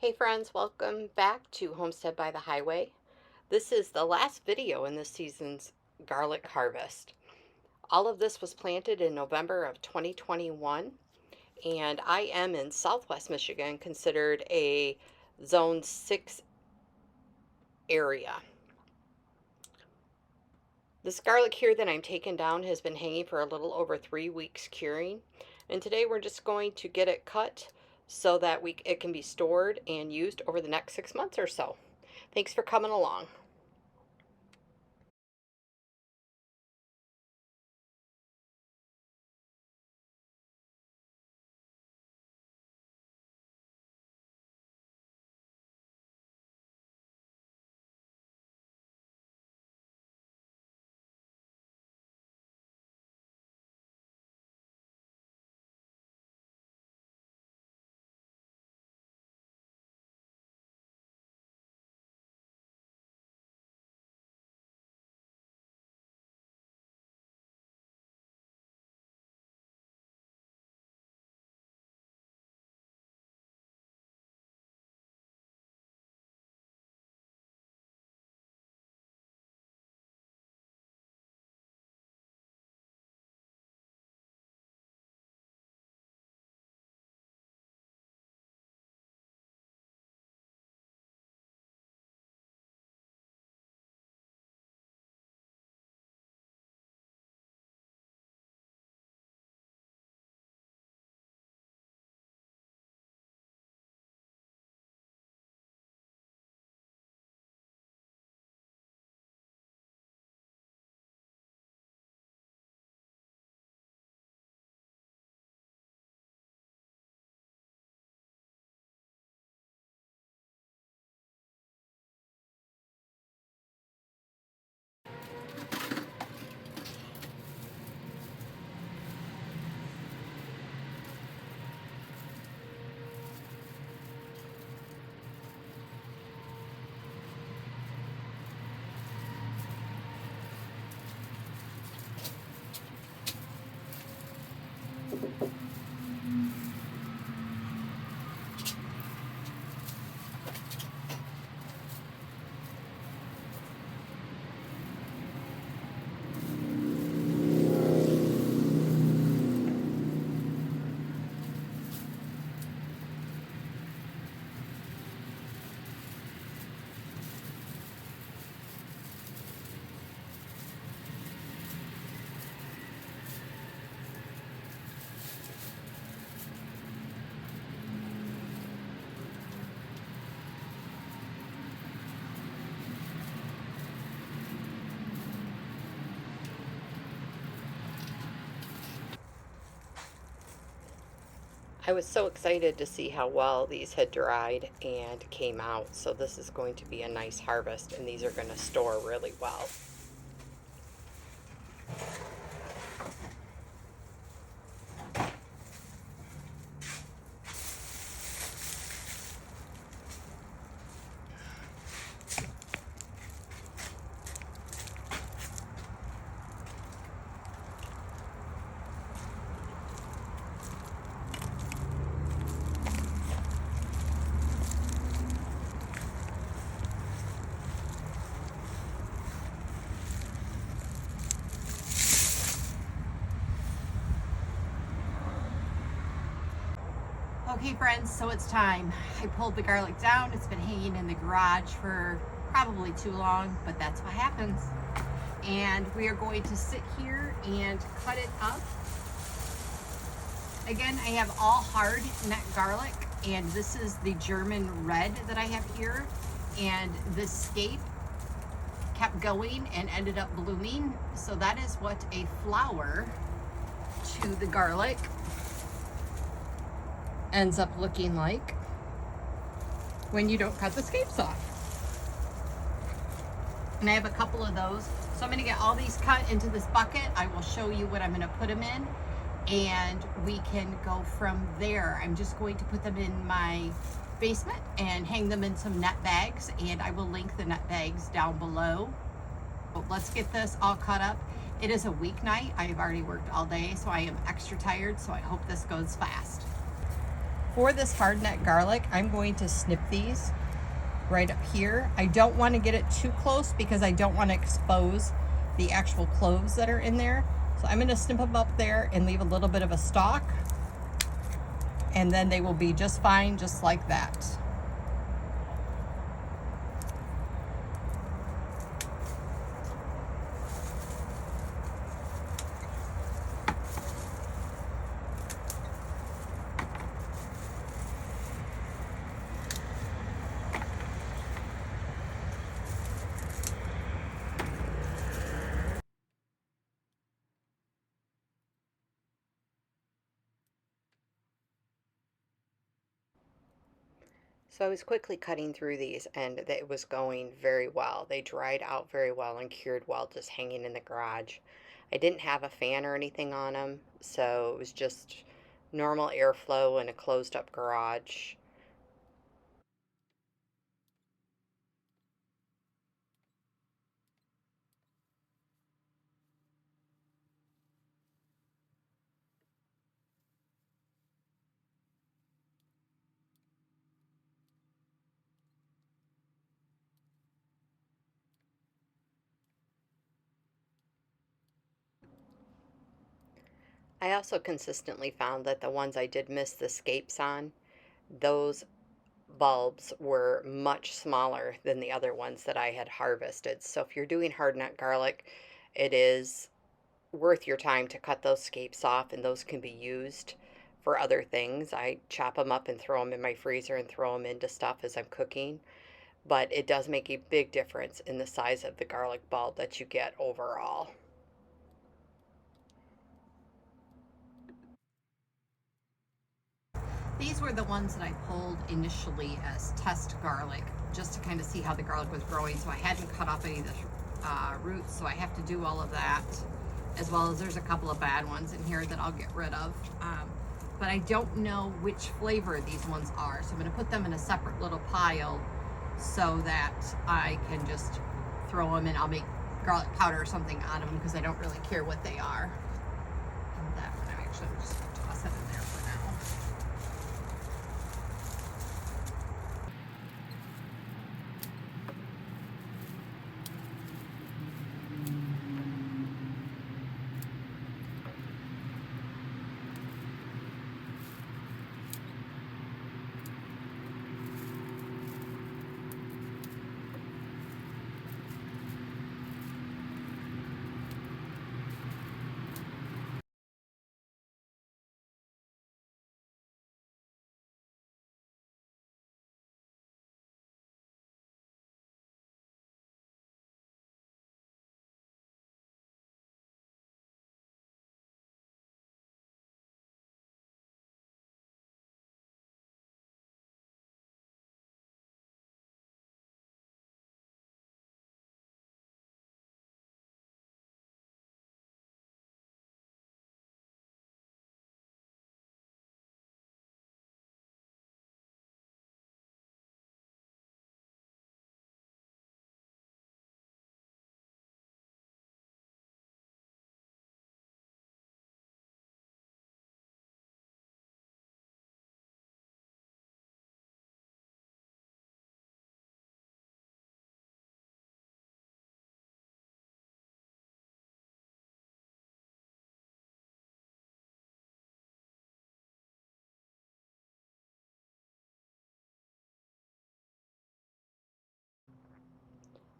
Hey friends, welcome back to Homestead by the Highway. This is the last video in this season's garlic harvest. All of this was planted in November of 2021, and I am in Southwest Michigan, considered a Zone 6 area. This garlic here that I'm taking down has been hanging for a little over 3 weeks curing, and today we're just going to get it cut so that it can be stored and used over the next 6 months or so. Thanks for coming along. I was so excited to see how well these had dried and came out. So this is going to be a nice harvest, and these are going to store really well. Okay friends, so it's time. I pulled the garlic down. It's been hanging in the garage for probably too long, but that's what happens. And we are going to sit here and cut it up. Again, I have all hard neck garlic, and this is the German red that I have here. And this scape kept going and ended up blooming. So that is what a flower to the garlic ends up looking like when you don't cut the scapes off. And I have a couple of those. So I'm gonna get all these cut into this bucket. I will show you what I'm gonna put them in, and we can go from there. I'm just going to put them in my basement and hang them in some net bags, and I will link the net bags down below. So let's get this all cut up. It is a weeknight. I've already worked all day, so I am extra tired, so I hope this goes fast. for this hard neck garlic, I'm going to snip these right up here. I don't want to get it too close because I don't want to expose the actual cloves that are in there. So I'm going to snip them up there and leave a little bit of a stalk, and then they will be just fine, just like that. So I was quickly cutting through these and it was going very well. They dried out very well and cured well just hanging in the garage. I didn't have a fan or anything on them, so it was just normal airflow in a closed up garage. I also consistently found that the ones I did miss the scapes on, those bulbs were much smaller than the other ones that I had harvested. So if you're doing hard nut garlic, it is worth your time to cut those scapes off, and those can be used for other things. I chop them up and throw them in my freezer and throw them into stuff as I'm cooking, but it does make a big difference in the size of the garlic bulb that you get overall. These were the ones that I pulled initially as test garlic, just to kind of see how the garlic was growing. So I hadn't cut off any of the roots, so I have to do all of that, as well as there's a couple of bad ones in here that I'll get rid of. But I don't know which flavor these ones are, so I'm going to put them in a separate little pile so that I can just throw them in. I'll make garlic powder or something on them because I don't really care what they are. And that one, I'm actually just going to toss it in there for now.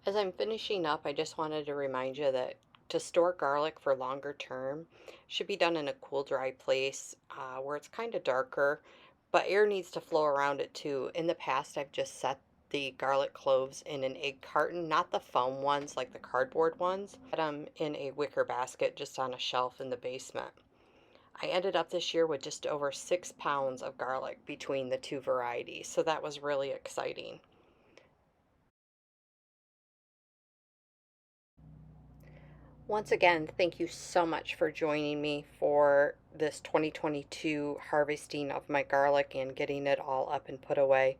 As I'm finishing up, I just wanted to remind you that to store garlic for longer term should be done in a cool, dry place where it's kind of darker, but air needs to flow around it too. In the past, I've just set the garlic cloves in an egg carton, not the foam ones like the cardboard ones. Put them in a wicker basket just on a shelf in the basement. I ended up this year with just over 6 pounds of garlic between the two varieties, so that was really exciting. Once again, thank you so much for joining me for this 2022 harvesting of my garlic and getting it all up and put away.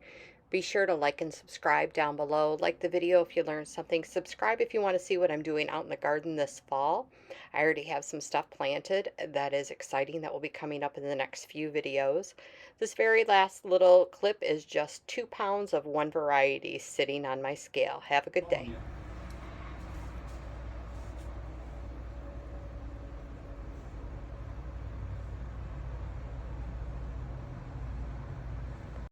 Be sure to like and subscribe down below. Like the video if you learned something. Subscribe if you want to see what I'm doing out in the garden this fall. I already have some stuff planted that is exciting that will be coming up in the next few videos. This very last little clip is just 2 pounds of one variety sitting on my scale. Have a good day.